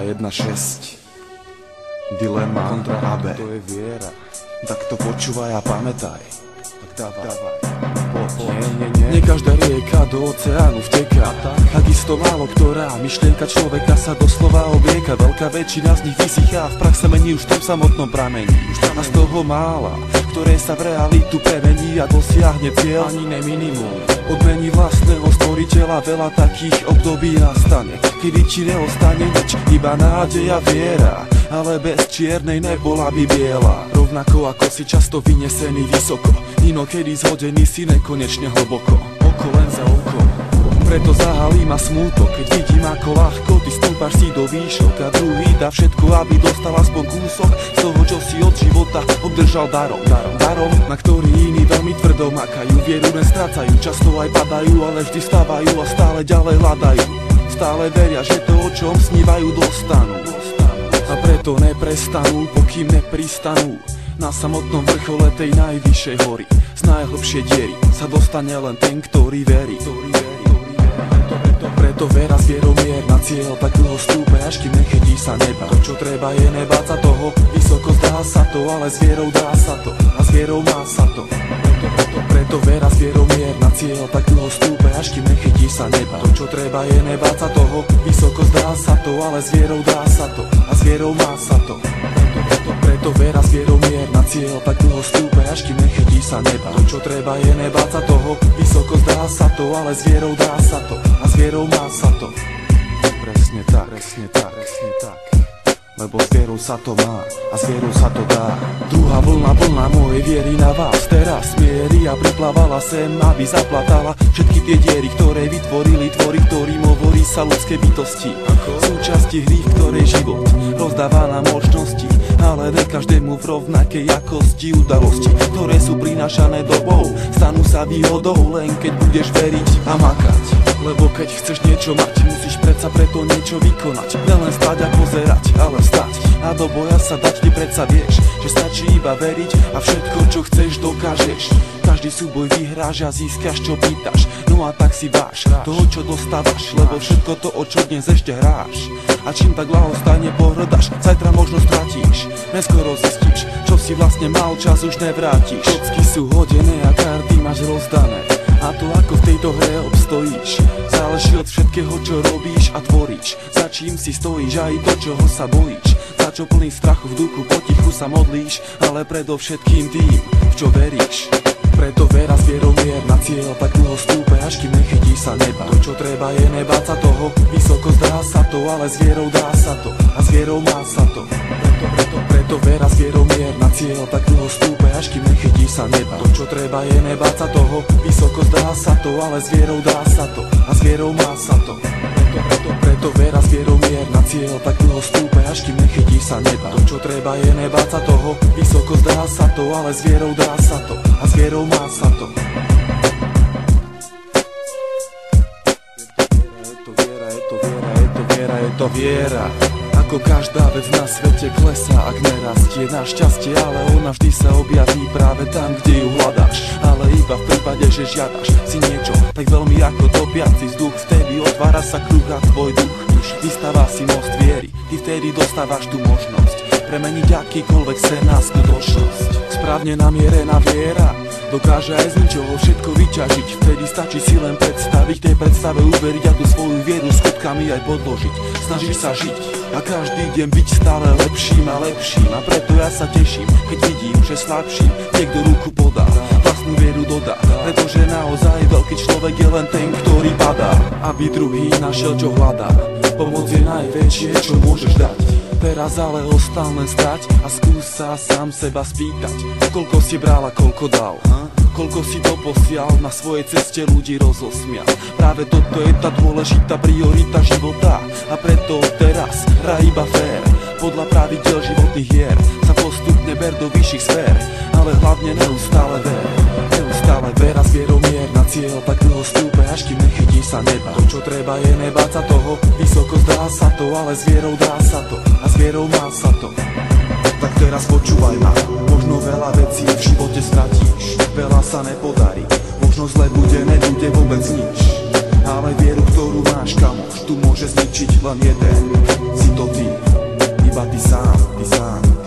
1.6 Dilema kontra AB. To je viera. Tak to počúvaj a pamätaj. Tak dávaj. Nie každá rieka do oceánu vteká. Takisto málo ktorá myšlienka človeka sa doslova oblieka. Veľká väčšina z nich vysychá, v praxe mení už v tom samotnom pramení. A z toho mála, ktoré sa v realitu premení a dosiahne cieľ ani ne minimum. Odmení vlastného stvoriteľa, veľa takých období nastane, kedy ti neostane nič, iba nádej a viera. Ale bez čiernej nebola by biela. Rovnako ako si často vynesený vysoko, inokedy zhodený si nekonečne hlboko. Oko len za oko. Preto zahalí ma smútok, keď vidím ako ľahko ty stúpaš si do výšok a druhý dá všetko, aby dostal aspoň kúsok z toho, čo si od života obdržal darom. Darom, na ktorý iní veľmi tvrdo makajú, vieru nestrácajú, často aj padajú, ale vždy stávajú a stále ďalej hľadajú. Stále veria, že to, o čom snívajú, dostanú. A preto neprestanú, pokým nepristanú na samotnom vrchole tej najvyššej hory. Z najhlbšej diery sa dostane len ten, ktorý verí. Preto vera s vierou mier na cieľ tak dlho stúpe, až kým nechytí sa neba. To, čo treba, je nebáť sa toho, vysoko zdá sa to, ale s vierou dá sa to a s vierou má sa to. Preto vera s vierou mier na cieľ tak dlho stúpe, až kým nechytí sa neba. To, čo treba, je nebáť sa toho, vysoko zdá sa to, ale s vierou dá sa to a s vierou má sa to. Preto vera s vierou mier na cieľ tak dlho stúpe, až kým nechytí sa neba. To, čo treba, je nebáť sa toho, vysoko zdá sa to, ale s vierou dá sa to a s vierou má sa to. Presne tak, presne tak, presne tak. Lebo s vierou sa to má a s vierou sa to dá. Druhá vlna plná mojej viery na vás teraz mierí a priplávala sem, aby zaplatala všetky tie diery, ktoré vytvorili tvory, ktorým hovorí sa ľudské bytosti. Súčasti hry, v ktorej život rozdáva nám možnosti, ale ne každému v rovnakej jakosti udalosti, ktoré sú prinášané dobou, stanú sa výhodou len keď budeš veriť a makať. Lebo keď chceš niečo mať, musíš predsa preto niečo vykonať. Nelen stáť a pozerať, ale vstať a do boja sa dať. Ty predsa vieš, že stačí iba veriť a všetko, čo chceš, dokážeš. Každý súboj vyhráš a získaš, čo pýtaš. No a tak si váš toho, čo dostávaš, lebo všetko to, o čo dnes ešte hráš. A čím tak ľahostajne pohrdaš, zajtra možno stratíš. Neskoro zistíš, čo si vlastne mal, čas už nevrátiš. Kocky sú hodené a karty máš rozdané. A to ako v tejto hre obstojíš, záleží od všetkého, čo robíš a tvoríš. Za čím si stojíš a i to, čoho sa bojíš. Za čo plný strachu v duchu potichu sa modlíš, ale predovšetkým tým, v čo veríš. Preto vera s vierou mier na cieľ tak dlho stúpe, až kým nechytí sa neba. To, čo treba, je nebáť sa toho, vysoko zdá sa to, ale s vierou dá sa to a s vierou má sa to. Preto vera s vierou mier na cieľ tak dlho stúpe, až kým nechytí sa neba. To, čo treba, je nebáť sa toho, vysoko zdá sa to, ale s vierou dá sa to a s vierou má sa to. Preto vera s vierou mier na cieľ tak dlho stúpe, až kým nechytí sa neba. To, čo treba, je nebáť sa toho, vysoko zdá sa to, ale s vierou dá sa to a s vierou má sa to. Je to viera. Ako každá vec na svete klesá, ak nerastie na šťastie, ale ona vždy sa objaví práve tam, kde ju hľadáš. Ale iba v prípade, že žiadaš si niečo tak veľmi ako topiaci vzduch, vtedy otvára sa kruh a tvoj duch vystáva si most viery. Ty vtedy dostávaš tú možnosť premeniť akýkoľvek sen na skutočnosť. Správne namierená viera dokáže aj z ničoho všetko vyťažiť. Vtedy stačí si len predstaviť, tej predstave uveriť a tú svoju vieru skutkami aj podložiť. Snažíš sa žiť a každý deň byť stále lepším a lepším. A preto ja sa teším, keď vidím, že slabším niekto ruku podá, vlastnú vieru dodá. Pretože naozaj veľký človek je len ten, ktorý padá, aby druhý našiel, čo hľadá. Pomoc je najväčšie, čo môžeš dať. Teraz ale ostal len stať a skús sa sám seba spýtať, koľko si bral a koľko dal, koľko si doposiaľ na svojej ceste ľudí rozosmial. Práve toto je tá dôležitá priorita života a preto teraz hraj iba fér. Podľa pravidel životných hier sa postupne ber do vyšších sfér, ale hlavne neustále ver. Neustále vera s vierou mier na cieľ tak dlho stúpe, až kým nechytí sa neba. To, čo treba, je nebáť sa toho, vysoko zdá sa to, ale s vierou dá sa to a s vierou má sa to. Tak teraz počúvaj ma, možno veľa vecí v živote stratíš, veľa sa nepodarí, možno zle bude, nebude vôbec nič. ale vieru, ktorú máš, kamoš, tu môže zničiť len jeden. Si to ty, iba ty sám, ty sám.